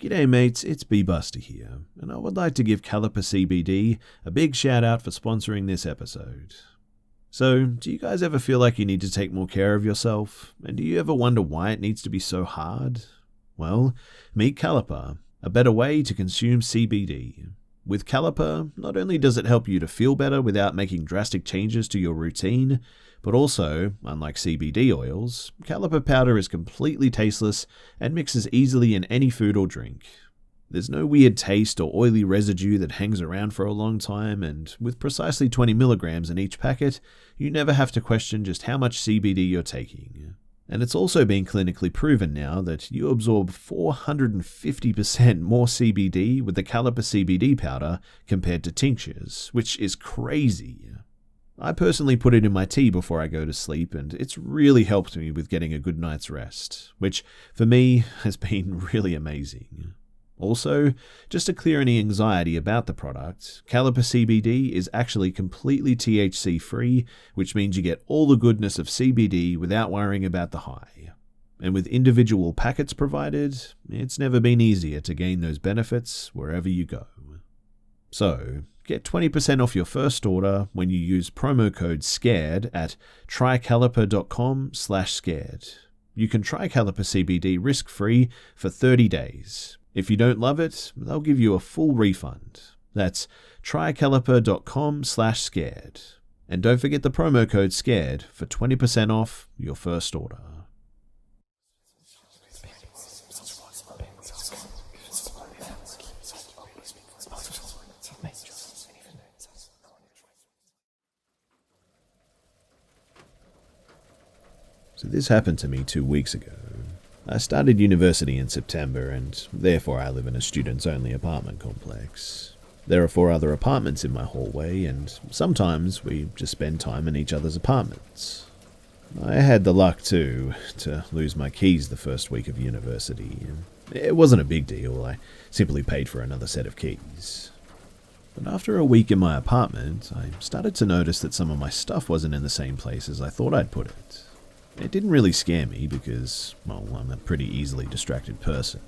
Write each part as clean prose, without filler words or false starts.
G'day mates, it's Busta here, and I would like to give Caliper CBD a big shout out for sponsoring this episode. So, do you guys ever feel like you need to take more care of yourself? And do you ever wonder why it needs to be so hard? Well, meet Caliper, a better way to consume CBD. With Caliper, not only does it help you to feel better without making drastic changes to your routine, but also, unlike CBD oils, Caliper powder is completely tasteless and mixes easily in any food or drink. There's no weird taste or oily residue that hangs around for a long time, and with precisely 20 milligrams in each packet, you never have to question just how much CBD you're taking. And it's also been clinically proven now that you absorb 450% more CBD with the Caliper CBD powder compared to tinctures, which is crazy. I personally put it in my tea before I go to sleep, and it's really helped me with getting a good night's rest, which for me has been really amazing. Also, just to clear any anxiety about the product, Caliper CBD is actually completely THC-free, which means you get all the goodness of CBD without worrying about the high. And with individual packets provided, it's never been easier to gain those benefits wherever you go. So, get 20% off your first order when you use promo code SCARED at trycaliper.com/scared. You can try Caliper CBD risk-free for 30 days. If you don't love it, they'll give you a full refund. That's trycaliper.com/scared. And don't forget the promo code SCARED for 20% off your first order. So this happened to me 2 weeks ago. I started university in September, and therefore I live in a students-only apartment complex. There are 4 other apartments in my hallway, and sometimes we just spend time in each other's apartments. I had the luck, too, to lose my keys the first week of university. It wasn't a big deal, I simply paid for another set of keys. But after a week in my apartment, I started to notice that some of my stuff wasn't in the same place as I thought I'd put it. It didn't really scare me because, well, I'm a pretty easily distracted person.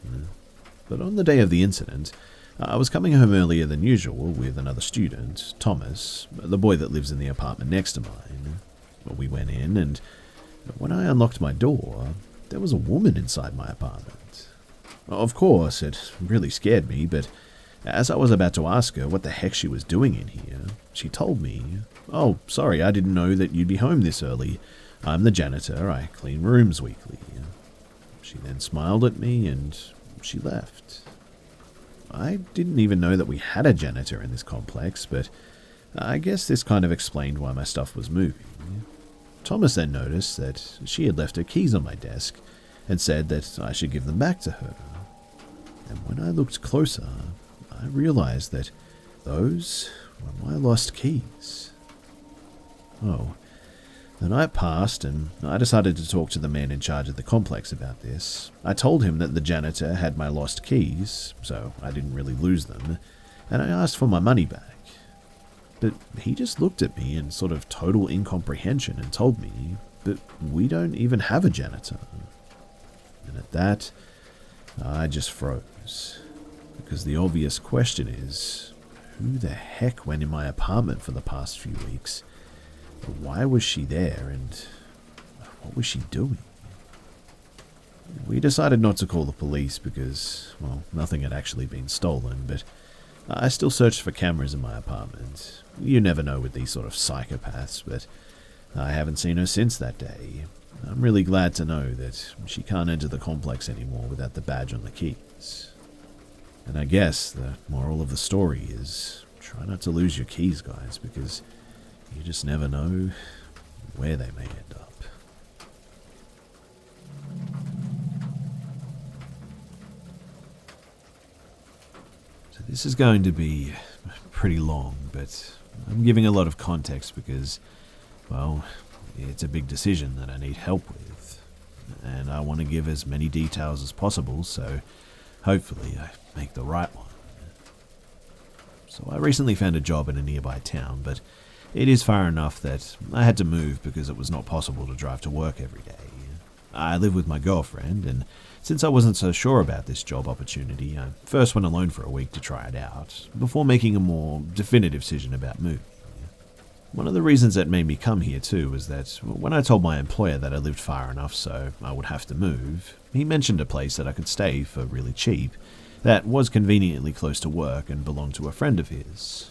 But on the day of the incident, I was coming home earlier than usual with another student, Thomas, the boy that lives in the apartment next to mine. We went in, and when I unlocked my door, there was a woman inside my apartment. Of course, it really scared me, but as I was about to ask her what the heck she was doing in here, she told me, "Oh, sorry, I didn't know that you'd be home this early. I'm the janitor, I clean rooms weekly." She then smiled at me and she left. I didn't even know that we had a janitor in this complex, but I guess this kind of explained why my stuff was moving. Thomas then noticed that she had left her keys on my desk and said that I should give them back to her. And when I looked closer, I realized that those were my lost keys. Oh. The night passed, and I decided to talk to the man in charge of the complex about this. I told him that the janitor had my lost keys, so I didn't really lose them, and I asked for my money back. But he just looked at me in sort of total incomprehension and told me that we don't even have a janitor. And at that, I just froze, because the obvious question is, who the heck went in my apartment for the past few weeks? Why was she there, and what was she doing? We decided not to call the police because, well, nothing had actually been stolen, but I still searched for cameras in my apartment. You never know with these sort of psychopaths, but I haven't seen her since that day. I'm really glad to know that she can't enter the complex anymore without the badge on the keys. And I guess the moral of the story is try not to lose your keys, guys, because you just never know where they may end up. So this is going to be pretty long, but I'm giving a lot of context because, well, it's a big decision that I need help with. And I want to give as many details as possible, so hopefully I make the right one. So I recently found a job in a nearby town, but it is far enough that I had to move because it was not possible to drive to work every day. I live with my girlfriend, and Since I wasn't so sure about this job opportunity, I first went alone for a week to try it out, before making a more definitive decision about moving. One of the reasons that made me come here too was that when I told my employer that I lived far enough so I would have to move, he mentioned a place that I could stay for really cheap, that was conveniently close to work and belonged to a friend of his.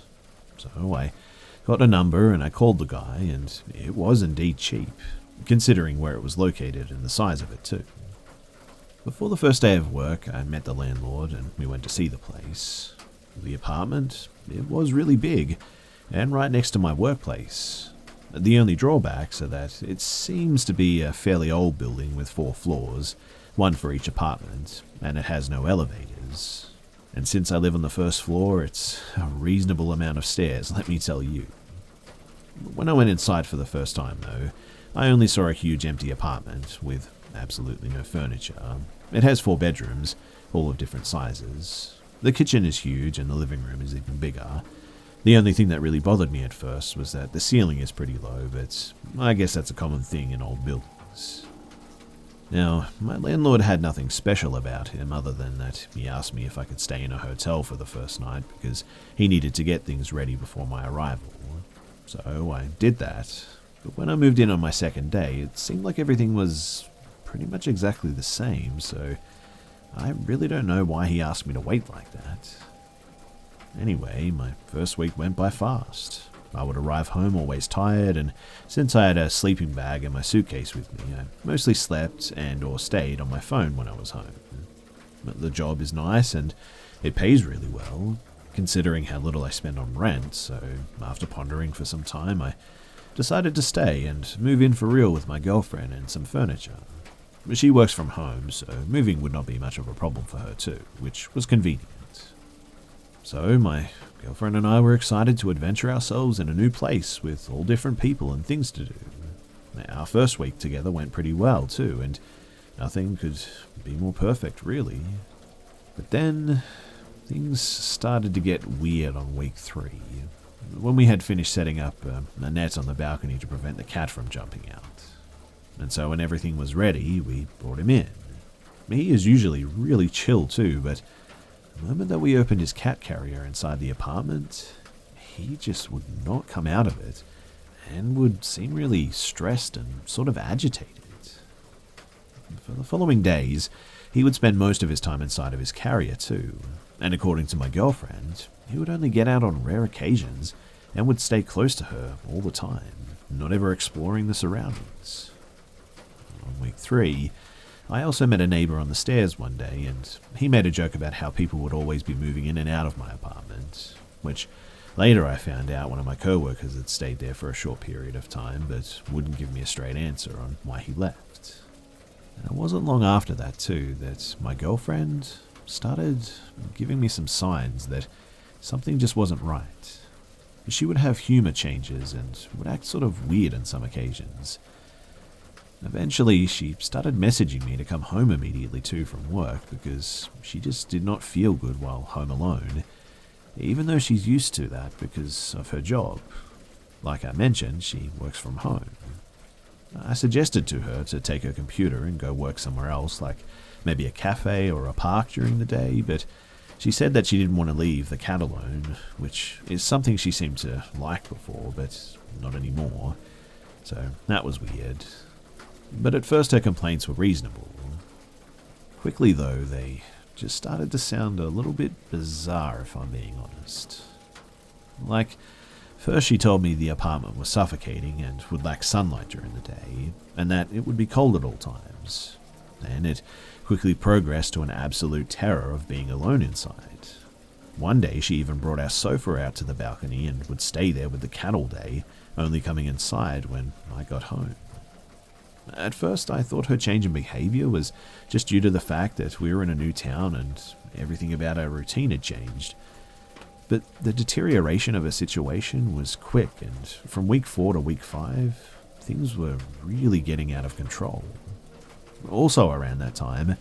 So I got a number and I called the guy, and it was indeed cheap, considering where it was located and the size of it too. Before the first day of work, I met the landlord and we went to see the place. The apartment, it was really big, and right next to my workplace. The only drawbacks are that it seems to be a fairly old building with 4 floors, one for each apartment, and it has no elevators. And since I live on the first floor, it's a reasonable amount of stairs, let me tell you. When I went inside for the first time, though, I only saw a huge empty apartment with absolutely no furniture. It has 4 bedrooms, all of different sizes. The kitchen is huge and the living room is even bigger. The only thing that really bothered me at first was that the ceiling is pretty low, but I guess that's a common thing in old buildings. Now, my landlord had nothing special about him other than that he asked me if I could stay in a hotel for the first night because he needed to get things ready before my arrival. So I did that, but when I moved in on my second day, it seemed like everything was pretty much exactly the same, so I really don't know why he asked me to wait like that. Anyway, my first week went by fast. I would arrive home always tired, and since I had a sleeping bag and my suitcase with me, I mostly slept and or stayed on my phone when I was home. But the job is nice and it pays really well, considering how little I spend on rent, so after pondering for some time, I decided to stay and move in for real with my girlfriend and some furniture. She works from home, so moving would not be much of a problem for her too, which was convenient. So my girlfriend and I were excited to adventure ourselves in a new place with all different people and things to do. Our first week together went pretty well too, and nothing could be more perfect really. But then things started to get weird on week 3. When we had finished setting up a net on the balcony to prevent the cat from jumping out. And so when everything was ready, we brought him in. He is usually really chill too, but the moment that we opened his cat carrier inside the apartment, he just would not come out of it and would seem really stressed and sort of agitated. For the following days, he would spend most of his time inside of his carrier too, and according to my girlfriend, he would only get out on rare occasions and would stay close to her all the time, not ever exploring the surroundings. On week 3, I also met a neighbor on the stairs one day, and he made a joke about how people would always be moving in and out of my apartment, which later I found out one of my co-workers had stayed there for a short period of time, but wouldn't give me a straight answer on why he left. And it wasn't long after that too that my girlfriend started giving me some signs that something just wasn't right. She would have humor changes and would act sort of weird on some occasions. Eventually, she started messaging me to come home immediately too from work because she just did not feel good while home alone, even though she's used to that because of her job. Like I mentioned, she works from home. I suggested to her to take her computer and go work somewhere else, like maybe a cafe or a park during the day, but she said that she didn't want to leave the cat alone, which is something she seemed to like before, but not anymore. So that was weird. But at first her complaints were reasonable. Quickly though, they just started to sound a little bit bizarre if I'm being honest. Like, first she told me the apartment was suffocating and would lack sunlight during the day, and that it would be cold at all times. Then it quickly progressed to an absolute terror of being alone inside. One day she even brought our sofa out to the balcony and would stay there with the cat all day, only coming inside when I got home. At first, I thought her change in behavior was just due to the fact that we were in a new town and everything about our routine had changed. But the deterioration of her situation was quick, and from week 4 to week 5, things were really getting out of control. Also around that time,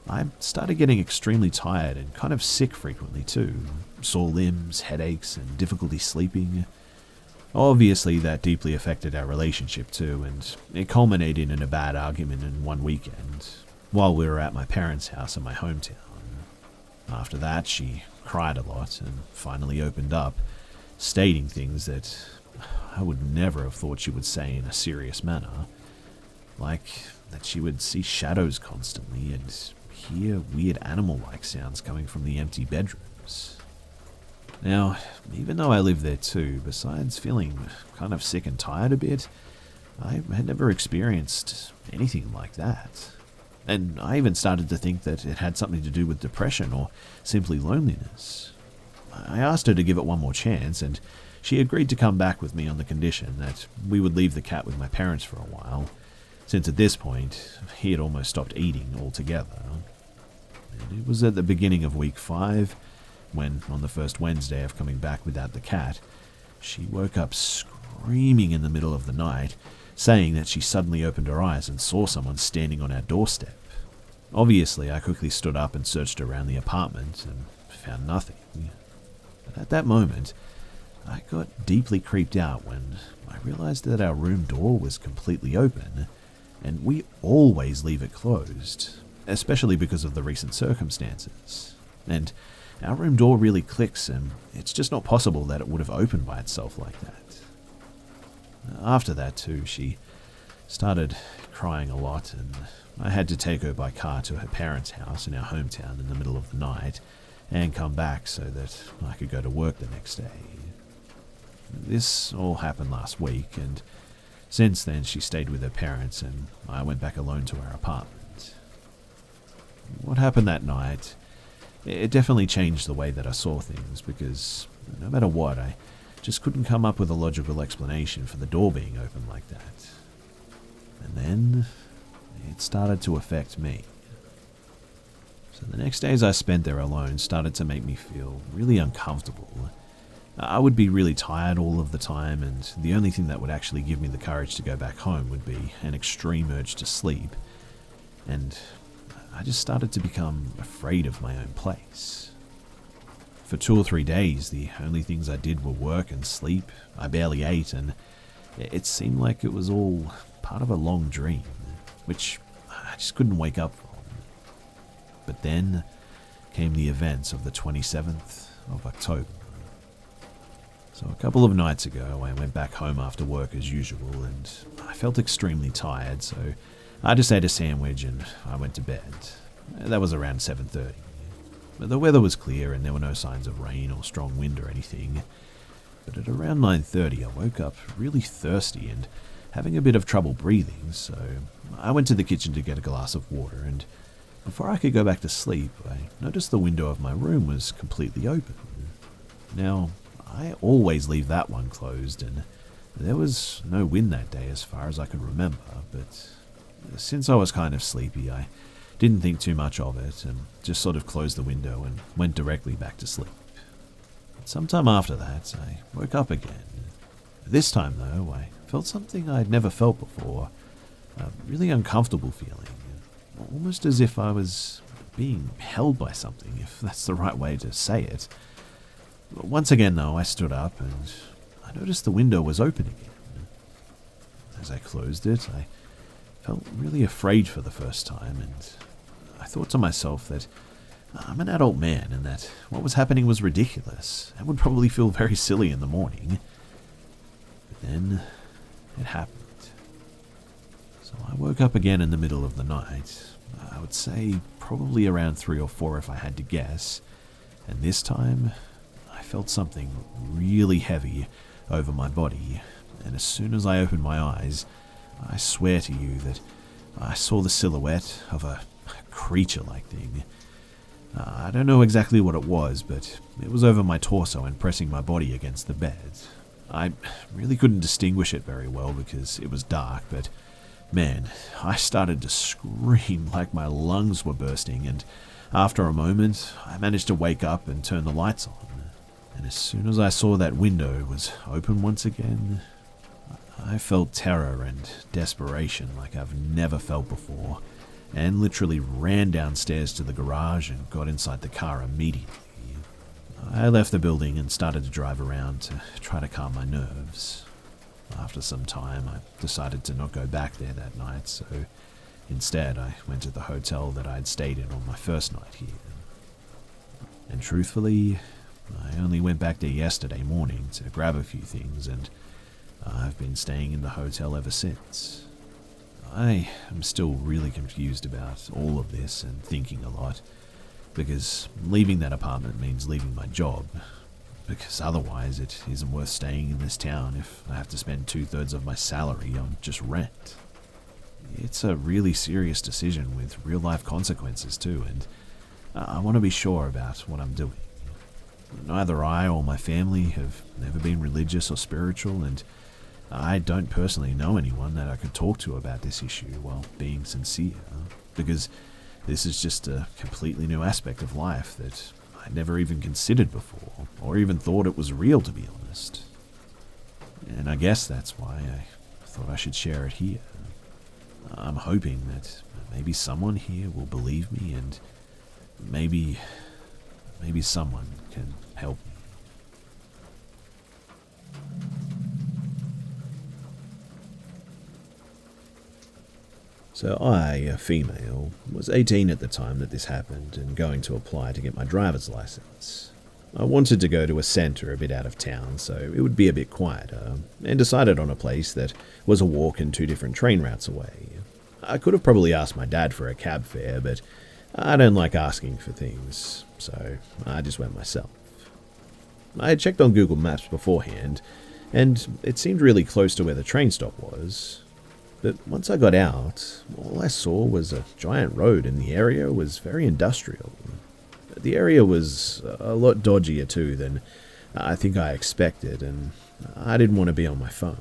I started getting extremely tired and kind of sick frequently too. Sore limbs, headaches, and difficulty sleeping. Obviously, that deeply affected our relationship too, and it culminated in a bad argument in one weekend. while we were at my parents' house in my hometown. After that, she cried a lot and finally opened up, stating things that I would never have thought she would say in a serious manner, like that she would see shadows constantly and hear weird animal-like sounds coming from the empty bedrooms. Now, even though I lived there too, besides feeling kind of sick and tired a bit, I had never experienced anything like that. And I even started to think that it had something to do with depression or simply loneliness. I asked her to give it one more chance, and she agreed to come back with me on the condition that we would leave the cat with my parents for a while, since at this point he had almost stopped eating altogether. And it was at the beginning of week 5, when, on the first Wednesday of coming back without the cat, she woke up screaming in the middle of the night, saying that she suddenly opened her eyes and saw someone standing on our doorstep. Obviously, I quickly stood up and searched around the apartment and found nothing. But at that moment, I got deeply creeped out when I realized that our room door was completely open, and we always leave it closed, especially because of the recent circumstances. And our room door really clicks, and it's just not possible that it would have opened by itself like that. After that too, she started crying a lot, and I had to take her by car to her parents' house in our hometown in the middle of the night and come back so that I could go to work the next day. This all happened last week, and since then she stayed with her parents and I went back alone to our apartment. What happened that night, it definitely changed the way that I saw things, because no matter what, I just couldn't come up with a logical explanation for the door being open like that. And then it started to affect me. So the next days I spent there alone started to make me feel really uncomfortable. I would be really tired all of the time, and the only thing that would actually give me the courage to go back home would be an extreme urge to sleep. And I just started to become afraid of my own place. For 2 or 3 days, the only things I did were work and sleep. I barely ate, and it seemed like it was all part of a long dream, which I just couldn't wake up from. But then came the events of the 27th of October. So a couple of nights ago, I went back home after work as usual, and I felt extremely tired, so I just ate a sandwich and I went to bed. That was around 7:30. The weather was clear and there were no signs of rain or strong wind or anything. But at around 9:30, I woke up really thirsty and having a bit of trouble breathing, so I went to the kitchen to get a glass of water, and before I could go back to sleep, I noticed the window of my room was completely open. Now, I always leave that one closed, and there was no wind that day as far as I could remember, but since I was kind of sleepy, I didn't think too much of it and just sort of closed the window and went directly back to sleep. Sometime after that, I woke up again. This time, though, I felt something I'd never felt before, a really uncomfortable feeling, almost as if I was being held by something, if that's the right way to say it. Once again, though, I stood up and I noticed the window was open again. As I closed it, I felt really afraid for the first time, and I thought to myself that I'm an adult man and that what was happening was ridiculous and would probably feel very silly in the morning. But then it happened. So I woke up again in the middle of the night. I would say probably around 3 or 4 if I had to guess, and this time I felt something really heavy over my body, and as soon as I opened my eyes, I swear to you that I saw the silhouette of a creature-like thing. I don't know exactly what it was, but it was over my torso and pressing my body against the bed. I really couldn't distinguish it very well because it was dark, but man, I started to scream like my lungs were bursting, and after a moment, I managed to wake up and turn the lights on. And as soon as I saw that window was open once again, I felt terror and desperation like I've never felt before, and literally ran downstairs to the garage and got inside the car immediately. I left the building and started to drive around to try to calm my nerves. After some time, I decided to not go back there that night, so Instead, I went to the hotel that I'd stayed in on my first night here. And truthfully, I only went back there yesterday morning to grab a few things, and I've been staying in the hotel ever since. I am still really confused about all of this and thinking a lot, because leaving that apartment means leaving my job, because otherwise it isn't worth staying in this town if I have to spend 2/3 of my salary on just rent. It's a really serious decision with real-life consequences too, and I want to be sure about what I'm doing. Neither I or my family have never been religious or spiritual, and I don't personally know anyone that I could talk to about this issue while being sincere, because this is just a completely new aspect of life that I'd never even considered before, or even thought it was real, to be honest. And I guess that's why I thought I should share it here. I'm hoping that maybe someone here will believe me, and maybe someone can help me. So I, a female, was 18 at the time that this happened and going to apply to get my driver's license. I wanted to go to a centre a bit out of town so it would be a bit quieter, and decided on a place that was a walk and 2 different train routes away. I could have probably asked my dad for a cab fare, but I don't like asking for things, so I just went myself. I had checked on Google Maps beforehand, and it seemed really close to where the train stop was. But once I got out, all I saw was a giant road, and the area was very industrial. The area was a lot dodgier too than I think I expected, and I didn't want to be on my phone.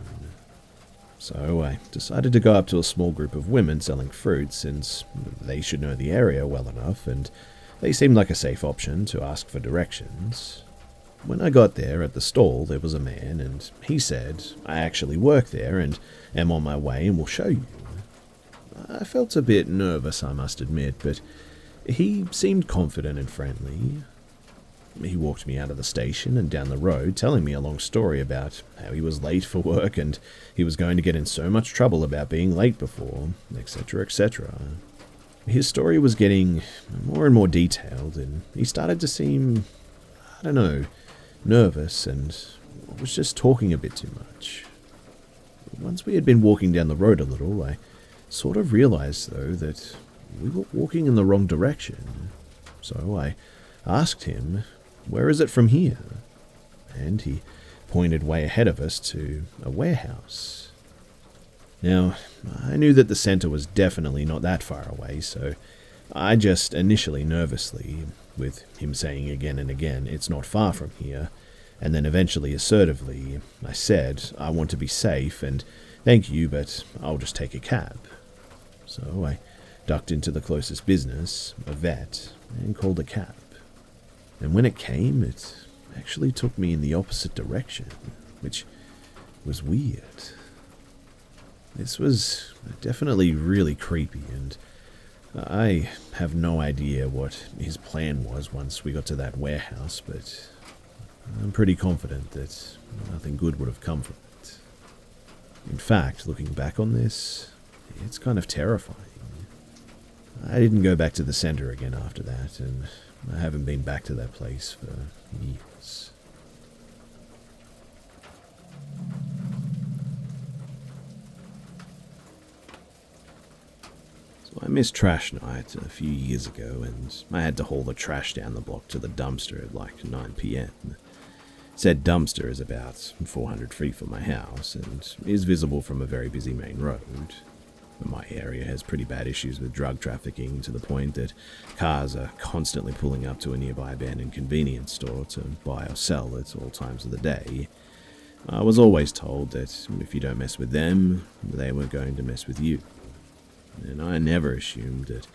So I decided to go up to a small group of women selling fruit, since they should know the area well enough, and they seemed like a safe option to ask for directions. When I got there, at the stall, there was a man, and he said, "I actually work there and am on my way and will show you." I felt a bit nervous, I must admit, but he seemed confident and friendly. He walked me out of the station and down the road, telling me a long story about how he was late for work and he was going to get in so much trouble about being late before, etc., etc. His story was getting more and more detailed, and he started to seem, I don't know, nervous, and was just talking a bit too much. Once we had been walking down the road a little, I sort of realized, though, that we were walking in the wrong direction. So I asked him, "Where is it from here?" And he pointed way ahead of us to a warehouse. Now, I knew that the centre was definitely not that far away, so I just initially nervously, with him saying again and again, "It's not far from here," and then eventually assertively, I said, "I want to be safe, and thank you, but I'll just take a cab." So I ducked into the closest business, a vet, and called a cab. And when it came, it actually took me in the opposite direction, which was weird. This was definitely really creepy, and I have no idea what his plan was once we got to that warehouse, but I'm pretty confident that nothing good would have come from it. In fact, looking back on this, it's kind of terrifying. I didn't go back to the centre again after that, and I haven't been back to that place for years. So I missed trash night a few years ago, and I had to haul the trash down the block to the dumpster at like 9 p.m. Said dumpster is about 400 feet from my house and is visible from a very busy main road. My area has pretty bad issues with drug trafficking, to the point that cars are constantly pulling up to a nearby abandoned convenience store to buy or sell at all times of the day. I was always told that if you don't mess with them, they weren't going to mess with you. And I never assumed that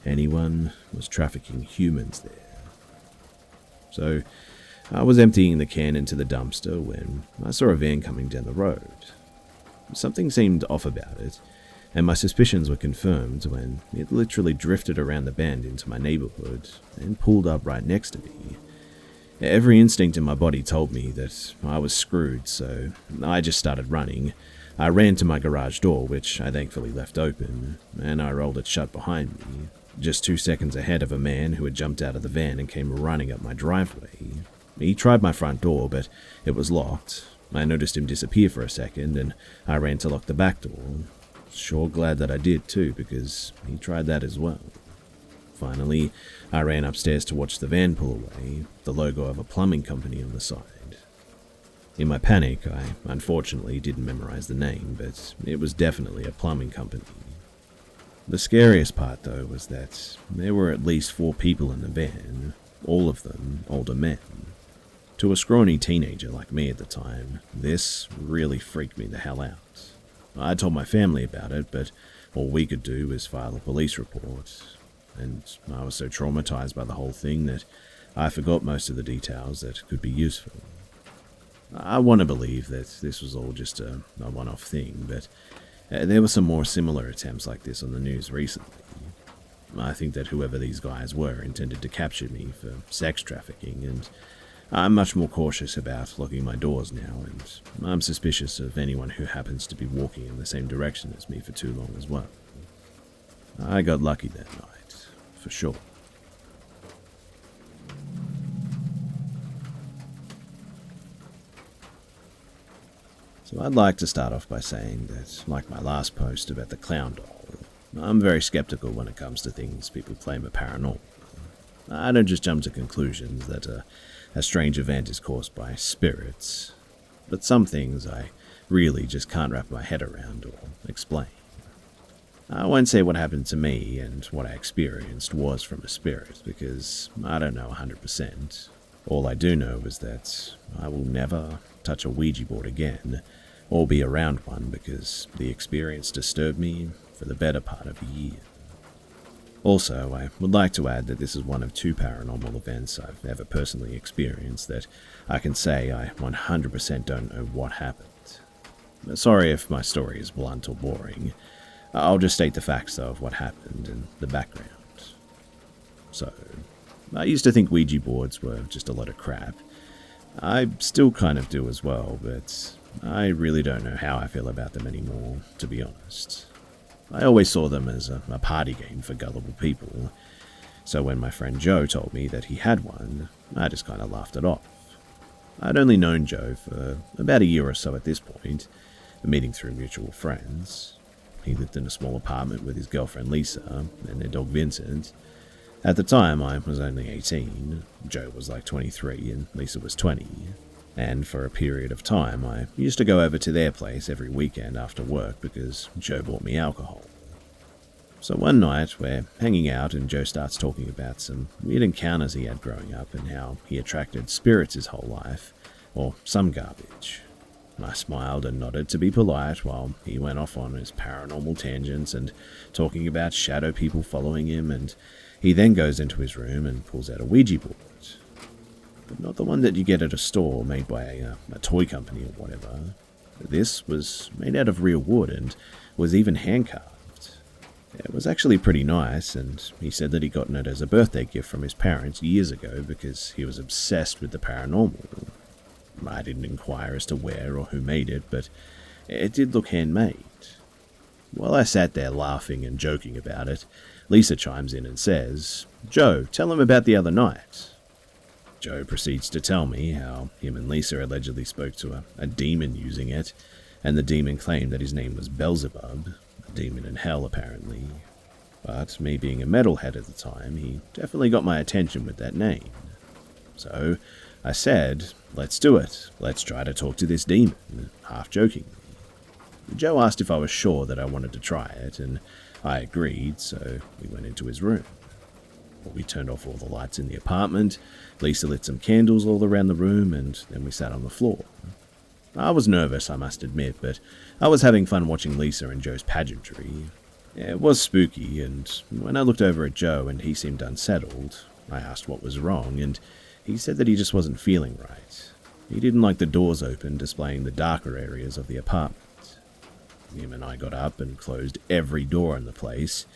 anyone was trafficking humans there. So I was emptying the can into the dumpster when I saw a van coming down the road. Something seemed off about it, and my suspicions were confirmed when it literally drifted around the bend into my neighborhood and pulled up right next to me. Every instinct in my body told me that I was screwed, so I just started running, I ran to my garage door, which I thankfully left open, and I rolled it shut behind me, just 2 seconds ahead of a man who had jumped out of the van and came running up my driveway. He tried my front door, but it was locked. I noticed him disappear for a second, and I ran to lock the back door. Sure glad that I did too, because he tried that as well. Finally, I ran upstairs to watch the van pull away, the logo of a plumbing company on the side. In my panic, I unfortunately didn't memorize the name, but it was definitely a plumbing company. The scariest part, though, was that there were at least 4 people in the van, all of them older men. To a scrawny teenager like me at the time, this really freaked me the hell out. I told my family about it, but all we could do was file a police report, and I was so traumatized by the whole thing that I forgot most of the details that could be useful. I want to believe that this was all just a one-off thing, but there were some more similar attempts like this on the news recently. I think that whoever these guys were intended to capture me for sex trafficking, and I'm much more cautious about locking my doors now, and I'm suspicious of anyone who happens to be walking in the same direction as me for too long as well. I got lucky that night, for sure. So I'd like to start off by saying that, like my last post about the clown doll, I'm very skeptical when it comes to things people claim are paranormal. I don't just jump to conclusions that a strange event is caused by spirits, but some things I really just can't wrap my head around or explain. I won't say what happened to me and what I experienced was from a spirit, because I don't know 100%. All I do know is that I will never touch a Ouija board again, or be around one, because the experience disturbed me for the better part of a year. Also, I would like to add that this is one of 2 paranormal events I've ever personally experienced that I can say I 100% don't know what happened. Sorry if my story is blunt or boring. I'll just state the facts, though, of what happened and the background. So, I used to think Ouija boards were just a lot of crap. I still kind of do as well, but I really don't know how I feel about them anymore, to be honest. I always saw them as a party game for gullible people, so when my friend Joe told me that he had one, I just kind of laughed it off. I'd only known Joe for about a year or so at this point, meeting through mutual friends. He lived in a small apartment with his girlfriend Lisa and their dog Vincent. At the time, I was only 18, Joe was like 23 and Lisa was 20, and for a period of time I used to go over to their place every weekend after work because Joe bought me alcohol. So one night we're hanging out and Joe starts talking about some weird encounters he had growing up and how he attracted spirits his whole life, or some garbage. I smiled and nodded to be polite while he went off on his paranormal tangents and talking about shadow people following him, and he then goes into his room and pulls out a Ouija board. But not the one that you get at a store made by a toy company or whatever. This was made out of real wood and was even hand-carved. It was actually pretty nice, and he said that he'd gotten it as a birthday gift from his parents years ago because he was obsessed with the paranormal. I didn't inquire as to where or who made it, but it did look handmade. While I sat there laughing and joking about it, Lisa chimes in and says, "Joe, tell him about the other night." Joe proceeds to tell me how him and Lisa allegedly spoke to a demon using it, and the demon claimed that his name was Beelzebub, a demon in hell apparently. But me being a metalhead at the time, he definitely got my attention with that name. So I said, "Let's do it. Let's try to talk to this demon," half jokingly. Joe asked if I was sure that I wanted to try it, and I agreed, so we went into his room. We turned off all the lights in the apartment, Lisa lit some candles all around the room, and then we sat on the floor. I was nervous, I must admit, but I was having fun watching Lisa and Joe's pageantry. It was spooky, and when I looked over at Joe and he seemed unsettled, I asked what was wrong, and he said that he just wasn't feeling right. He didn't like the doors open, displaying the darker areas of the apartment. Him and I got up and closed every door in the place,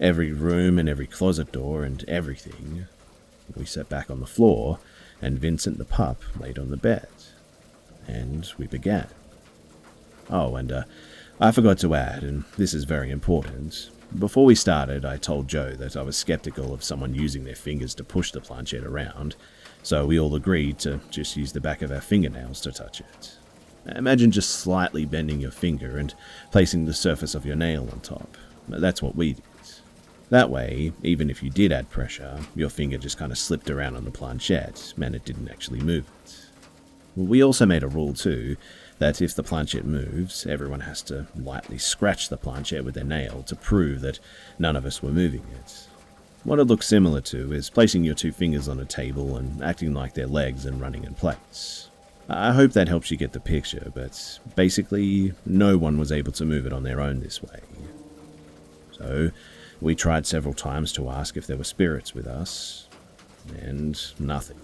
every room and every closet door and everything. We sat back on the floor, and Vincent the pup laid on the bed. And we began. Oh, and I forgot to add, and this is very important. Before we started, I told Joe that I was skeptical of someone using their fingers to push the planchette around, so we all agreed to just use the back of our fingernails to touch it. Imagine just slightly bending your finger and placing the surface of your nail on top. That's what we did. That way, even if you did add pressure, your finger just kind of slipped around on the planchette, and it didn't actually move it. We also made a rule too, that if the planchette moves, everyone has to lightly scratch the planchette with their nail to prove that none of us were moving it. What it looks similar to is placing your two fingers on a table and acting like they're legs and running in place. I hope that helps you get the picture, but basically, no one was able to move it on their own this way. So, we tried several times to ask if there were spirits with us, and nothing.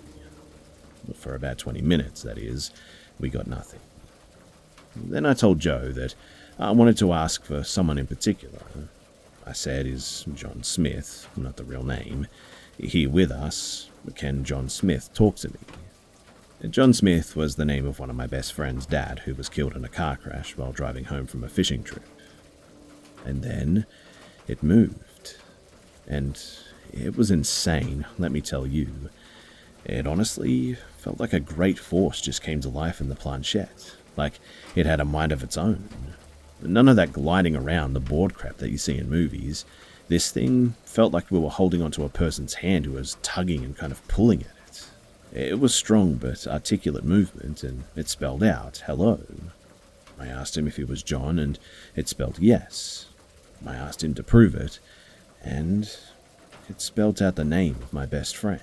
For about 20 minutes, that is, we got nothing. Then I told Joe that I wanted to ask for someone in particular. I said, is John Smith, not the real name, here with us? Can John Smith talk to me? John Smith was the name of one of my best friend's dad who was killed in a car crash while driving home from a fishing trip. And then it moved. And it was insane, let me tell you. It honestly felt like a great force just came to life in the planchette, like it had a mind of its own. None of that gliding around the board crap that you see in movies. This thing felt like we were holding onto a person's hand who was tugging and kind of pulling at it. It was strong but articulate movement, and it spelled out, hello. I asked him if he was John, and it spelled yes. I asked him to prove it, and it spelled out the name of my best friend.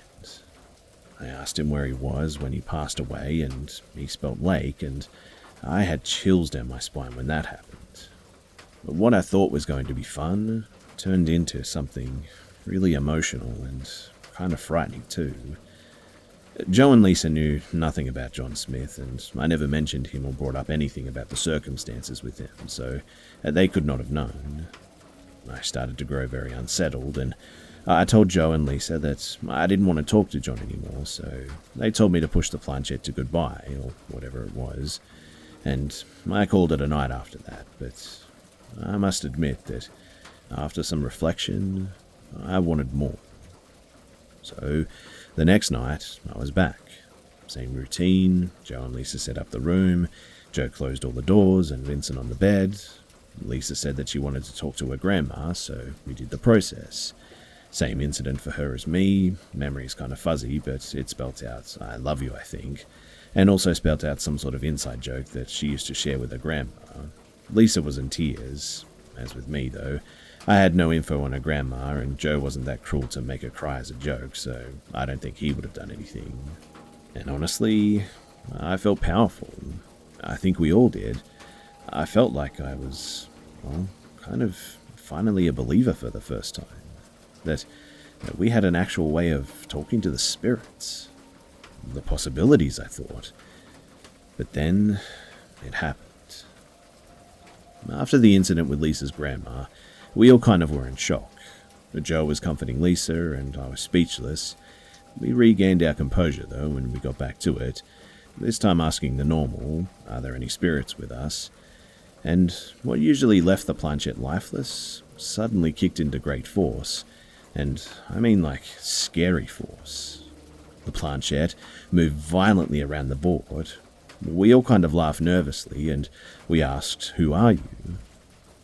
I asked him where he was when he passed away, and he spelled Lake, and I had chills down my spine when that happened. But what I thought was going to be fun turned into something really emotional and kind of frightening too. Joe and Lisa knew nothing about John Smith, and I never mentioned him or brought up anything about the circumstances with him, so they could not have known. I started to grow very unsettled, and I told Joe and Lisa that I didn't want to talk to John anymore, so they told me to push the planchette to goodbye, or whatever it was, and I called it a night after that. But I must admit that after some reflection, I wanted more. So the next night, I was back. Same routine. Joe and Lisa set up the room. Joe closed all the doors and Vincent on the bed. Lisa said that she wanted to talk to her grandma, so we did the process. Same incident for her as me. Memory's kind of fuzzy, but it spelt out, I love you, I think. And also spelt out some sort of inside joke that she used to share with her grandma. Lisa was in tears. As with me, though, I had no info on her grandma, and Joe wasn't that cruel to make her cry as a joke, so I don't think he would have done anything. And honestly, I felt powerful. I think we all did. I felt like I was, well, kind of finally a believer for the first time. That we had an actual way of talking to the spirits. The possibilities, I thought. But then it happened. After the incident with Lisa's grandma, we all kind of were in shock. Joe was comforting Lisa, and I was speechless. We regained our composure, though, when we got back to it, this time asking the normal, are there any spirits with us? And what usually left the planchette lifeless suddenly kicked into great force, and I mean like scary force. The planchette moved violently around the board. We all kind of laughed nervously, and we asked, who are you?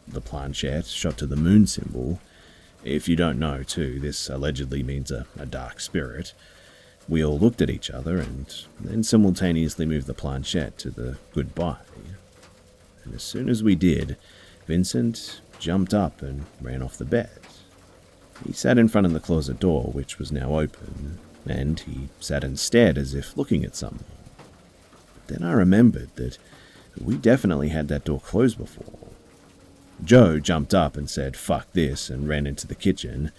The planchette shot to the moon symbol. If you don't know, too, this allegedly means a dark spirit. We all looked at each other, and then simultaneously moved the planchette to the goodbye. And as soon as we did, Vincent jumped up and ran off the bed. He sat in front of the closet door, which was now open, and he sat and stared as if looking at something. Then I remembered that we definitely had that door closed before. Joe jumped up and said, fuck this, and ran into the kitchen.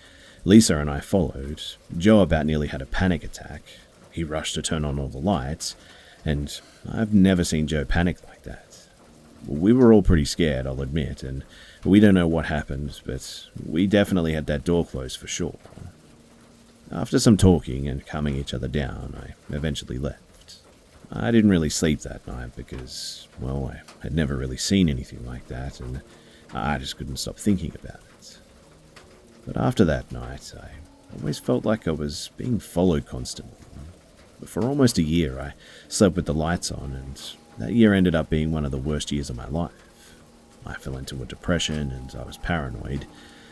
Lisa and I followed. Joe about nearly had a panic attack. He rushed to turn on all the lights, and I've never seen Joe panic like that. We were all pretty scared, I'll admit, and we don't know what happened, but we definitely had that door closed for sure. After some talking and calming each other down, I eventually left. I didn't really sleep that night because, well, I had never really seen anything like that, and I just couldn't stop thinking about it. But after that night, I always felt like I was being followed constantly. For almost a year, I slept with the lights on, and that year ended up being one of the worst years of my life. I fell into a depression, and I was paranoid.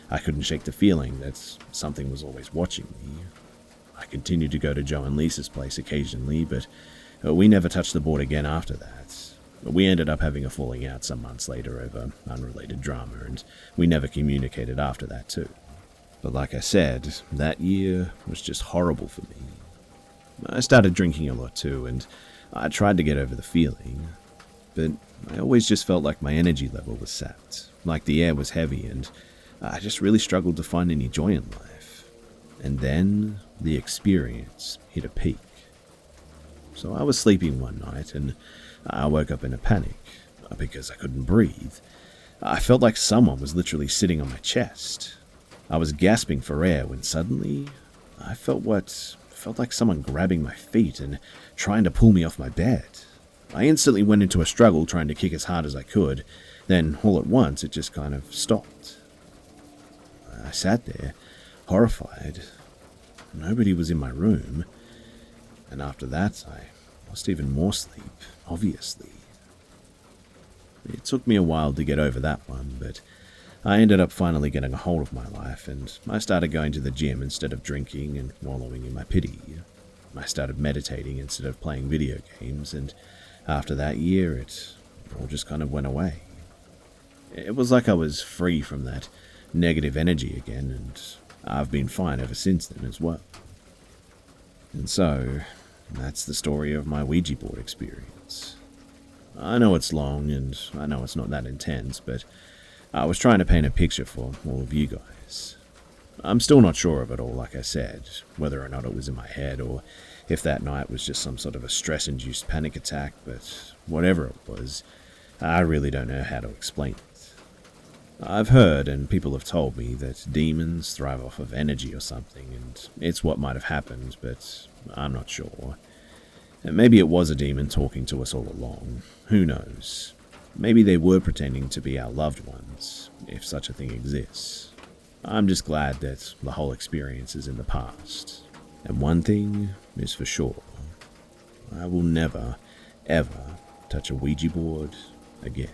I couldn't shake the feeling that something was always watching me. I continued to go to Joe and Lisa's place occasionally, but we never touched the board again after that. We ended up having a falling out some months later over unrelated drama, and we never communicated after that too. But like I said, that year was just horrible for me. I started drinking a lot too, and I tried to get over the feeling, but I always just felt like my energy level was sapped, like the air was heavy, and I just really struggled to find any joy in life. And then the experience hit a peak. So I was sleeping one night, and I woke up in a panic because I couldn't breathe. I felt like someone was literally sitting on my chest. I was gasping for air when suddenly I felt like someone grabbing my feet and trying to pull me off my bed. I instantly went into a struggle trying to kick as hard as I could. Then, all at once, it just kind of stopped. I sat there, horrified. Nobody was in my room. And after that, I lost even more sleep, obviously. It took me a while to get over that one, but I ended up finally getting a hold of my life, and I started going to the gym instead of drinking and wallowing in my pity. I started meditating instead of playing video games, and after that year, it all just kind of went away. It was like I was free from that negative energy again, and I've been fine ever since then as well. And so, that's the story of my Ouija board experience. I know it's long, and I know it's not that intense, but I was trying to paint a picture for all of you guys. I'm still not sure of it all, like I said, whether or not it was in my head or if that night was just some sort of a stress-induced panic attack, but whatever it was, I really don't know how to explain it. I've heard, and people have told me, that demons thrive off of energy or something, and it's what might have happened, but I'm not sure. And maybe it was a demon talking to us all along. Who knows? Maybe they were pretending to be our loved ones, if such a thing exists. I'm just glad that the whole experience is in the past. And one thing is for sure. I will never, ever touch a Ouija board again.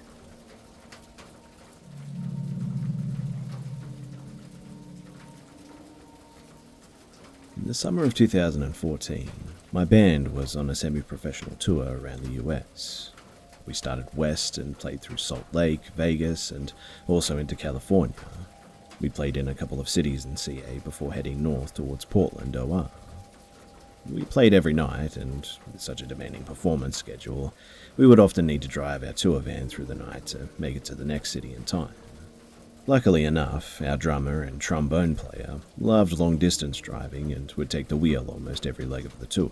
In the summer of 2014, my band was on a semi-professional tour around the US. We started west and played through Salt Lake, Vegas, and also into California. We played in a couple of cities in CA before heading north towards Portland, OR. We played every night, and with such a demanding performance schedule, we would often need to drive our tour van through the night to make it to the next city in time. Luckily enough, our drummer and trombone player loved long-distance driving and would take the wheel almost every leg of the tour.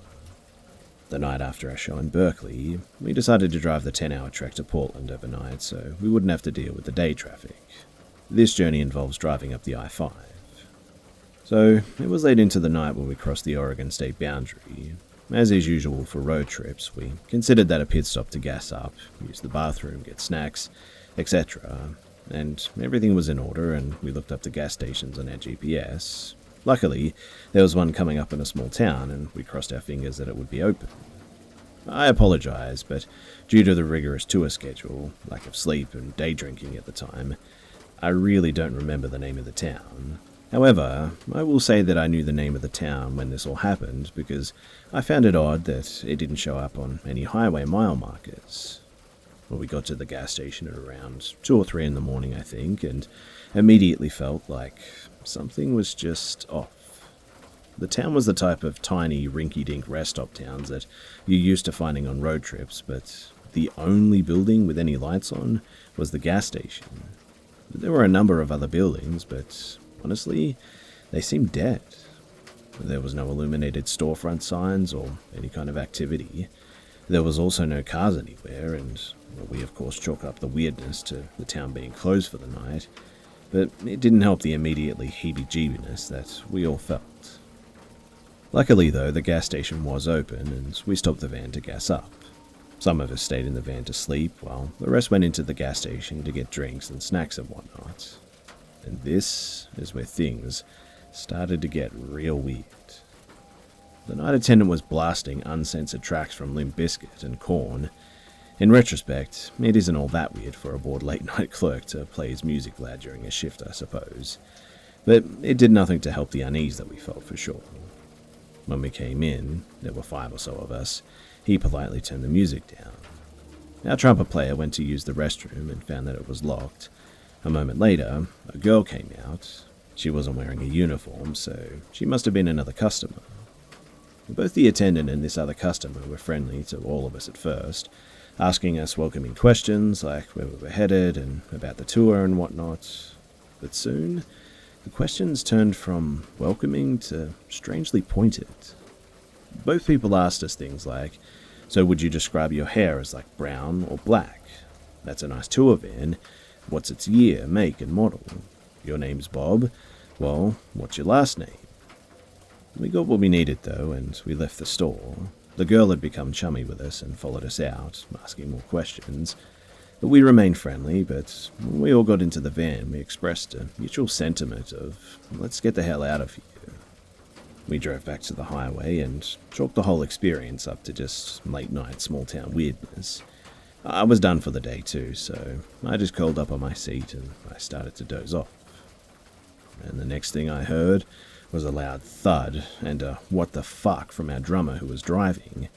The night after our show in Berkeley, we decided to drive the 10-hour trek to Portland overnight so we wouldn't have to deal with the day traffic. This journey involves driving up the I-5. So, it was late into the night when we crossed the Oregon state boundary. As is usual for road trips, we considered that a pit stop to gas up, use the bathroom, get snacks, etc. And everything was in order, and we looked up the gas stations on our GPS. Luckily, there was one coming up in a small town, and we crossed our fingers that it would be open. I apologize, but due to the rigorous tour schedule, lack of sleep, and day drinking at the time, I really don't remember the name of the town. However, I will say that I knew the name of the town when this all happened, because I found it odd that it didn't show up on any highway mile markers. Well, we got to the gas station at around 2 or 3 in the morning, I think, and immediately felt like something was just off. The town was the type of tiny, rinky-dink rest-stop towns that you're used to finding on road trips, but the only building with any lights on was the gas station. There were a number of other buildings, but honestly, they seemed dead. There was no illuminated storefront signs or any kind of activity. There was also no cars anywhere, and we of course chalk up the weirdness to the town being closed for the night, but it didn't help the immediately heebie-jeebiness that we all felt. Luckily though, the gas station was open and we stopped the van to gas up. Some of us stayed in the van to sleep, while the rest went into the gas station to get drinks and snacks and whatnot. And this is where things started to get real weird. The night attendant was blasting uncensored tracks from Limp Bizkit and Korn. In retrospect, it isn't all that weird for a bored late-night clerk to play his music loud during a shift, I suppose. But it did nothing to help the unease that we felt for sure. When we came in, there were 5 or so of us, he politely turned the music down. Our trumpet player went to use the restroom and found that it was locked. A moment later, a girl came out. She wasn't wearing a uniform, so she must have been another customer. Both the attendant and this other customer were friendly to all of us at first, asking us welcoming questions like where we were headed and about the tour and whatnot. But soon, the questions turned from welcoming to strangely pointed. Both people asked us things like, so would you describe your hair as like brown or black? That's a nice tour van. What's its year, make and model? Your name's Bob. Well, what's your last name? We got what we needed though, and we left the store. The girl had become chummy with us and followed us out, asking more questions. But we remained friendly, but when we all got into the van, we expressed a mutual sentiment of, let's get the hell out of here. We drove back to the highway and chalked the whole experience up to just late-night small-town weirdness. I was done for the day too, so I just curled up on my seat and I started to doze off. And the next thing I heard was a loud thud and a what the fuck from our drummer who was driving.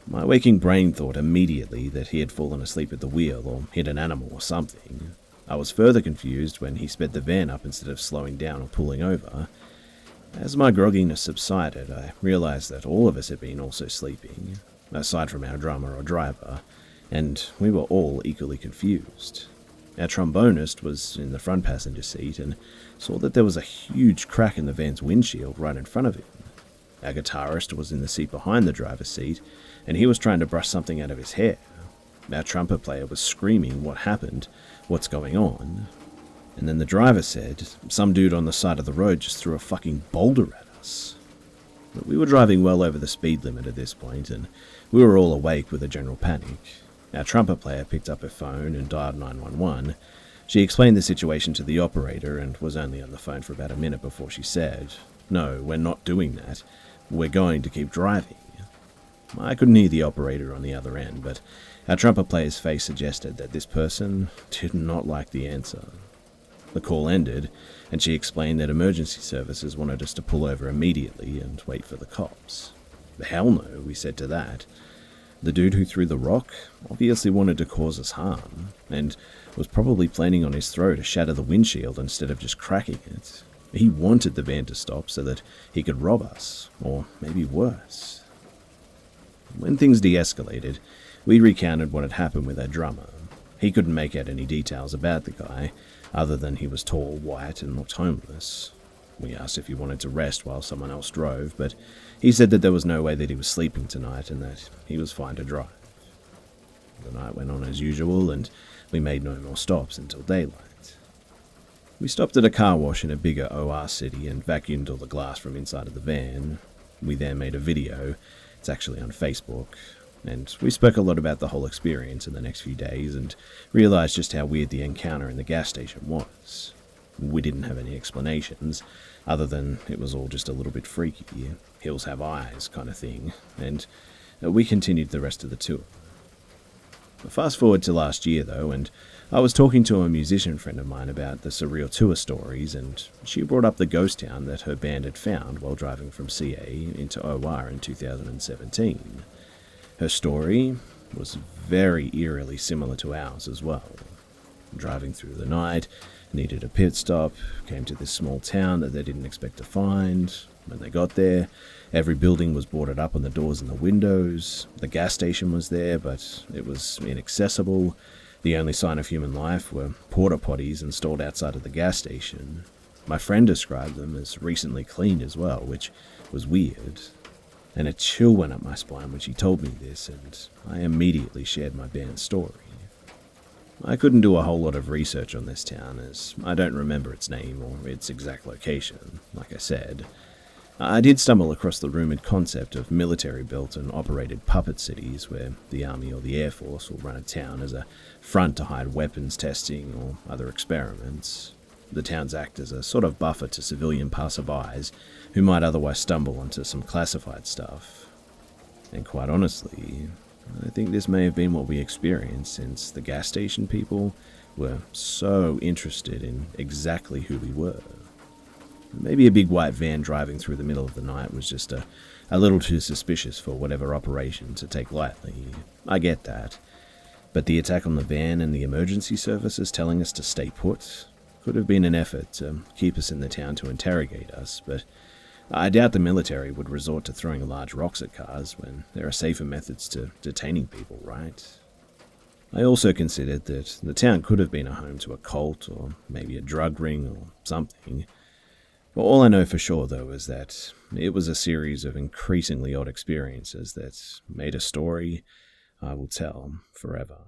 My waking brain thought immediately that he had fallen asleep at the wheel or hit an animal or something. I was further confused when he sped the van up instead of slowing down or pulling over. As my grogginess subsided, I realized that all of us had been also sleeping, aside from our drummer or driver, and we were all equally confused. Our trombonist was in the front passenger seat and saw that there was a huge crack in the van's windshield right in front of him. Our guitarist was in the seat behind the driver's seat, and he was trying to brush something out of his hair. Our trumpet player was screaming, "What happened? What's going on?" And then the driver said, some dude on the side of the road just threw a fucking boulder at us. But we were driving well over the speed limit at this point, and we were all awake with a general panic. Our trumpet player picked up her phone and dialed 911. She explained the situation to the operator and was only on the phone for about a minute before she said, "No, we're not doing that. We're going to keep driving." I couldn't hear the operator on the other end, but our trumpet player's face suggested that this person did not like the answer. The call ended, and she explained that emergency services wanted us to pull over immediately and wait for the cops. Hell no, we said to that. The dude who threw the rock obviously wanted to cause us harm, and was probably planning on his throw to shatter the windshield instead of just cracking it. He wanted the van to stop so that he could rob us, or maybe worse. When things de-escalated, we recounted what had happened with our drummer. He couldn't make out any details about the guy, other than he was tall, white, and looked homeless. We asked if he wanted to rest while someone else drove, but he said that there was no way that he was sleeping tonight and that he was fine to drive. The night went on as usual, and we made no more stops until daylight. We stopped at a car wash in a bigger OR city and vacuumed all the glass from inside of the van. We then made a video. It's actually on Facebook. And we spoke a lot about the whole experience in the next few days and realized just how weird the encounter in the gas station was. We didn't have any explanations, other than it was all just a little bit freaky, hills have eyes kind of thing, and we continued the rest of the tour. Fast forward to last year though, and I was talking to a musician friend of mine about the surreal tour stories, and she brought up the ghost town that her band had found while driving from CA into OR in 2017. Her story was very eerily similar to ours as well. Driving through the night, needed a pit stop, came to this small town that they didn't expect to find. When they got there, every building was boarded up on the doors and the windows. The gas station was there, but it was inaccessible. The only sign of human life were porta potties installed outside of the gas station. My friend described them as recently cleaned as well, which was weird. And a chill went up my spine when she told me this, and I immediately shared my band's story. I couldn't do a whole lot of research on this town, as I don't remember its name or its exact location, like I said. I did stumble across the rumoured concept of military-built and operated puppet cities where the Army or the Air Force will run a town as a front to hide weapons testing or other experiments. The towns act as a sort of buffer to civilian passerbys who might otherwise stumble onto some classified stuff. And quite honestly, I think this may have been what we experienced, since the gas station people were so interested in exactly who we were. Maybe a big white van driving through the middle of the night was just a little too suspicious for whatever operation to take lightly. I get that. But the attack on the van and the emergency services telling us to stay put could have been an effort to keep us in the town to interrogate us, but I doubt the military would resort to throwing large rocks at cars when there are safer methods to detaining people, right? I also considered that the town could have been a home to a cult or maybe a drug ring or something. But all I know for sure, though, is that it was a series of increasingly odd experiences that made a story I will tell forever.